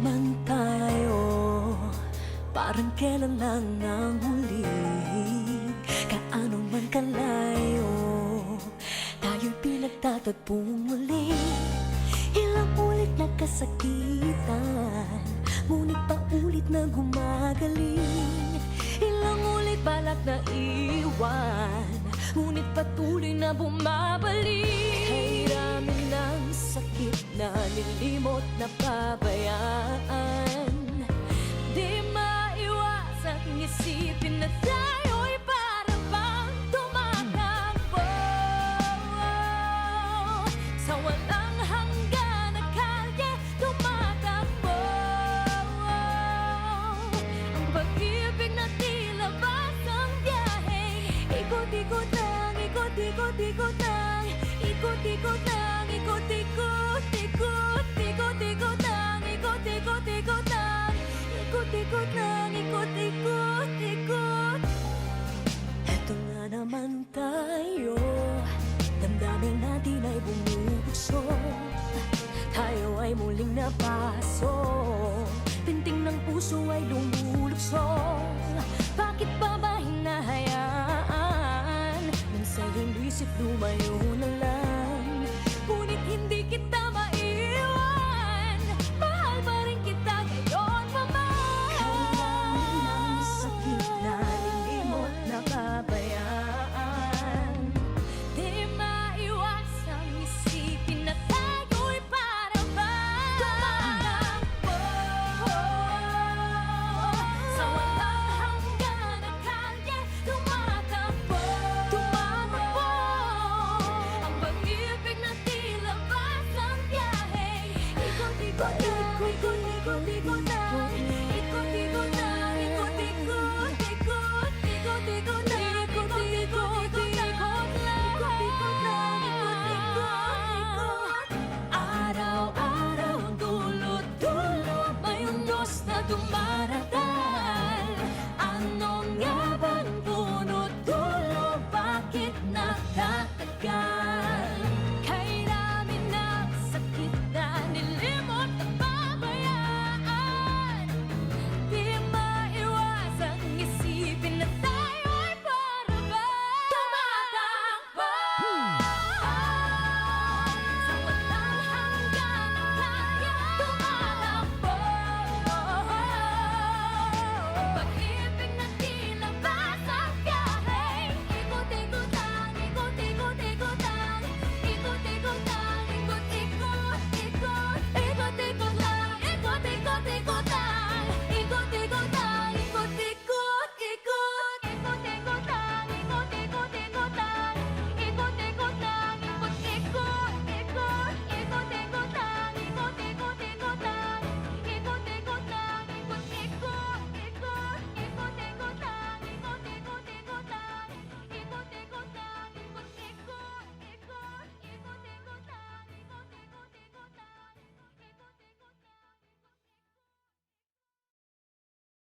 naman tayo, parang kailan lang ang huli. Kaano man kalayo, tayo'y pinagtatagpong muli. Ilang ulit nagkasakitan, ngunit paulit na gumagaling. Ilang ulit balak na iwan, ngunit patuloy na bumabalik. Kahiramin ng sakit na nilimot na pabayaan, di maiwasang isipin na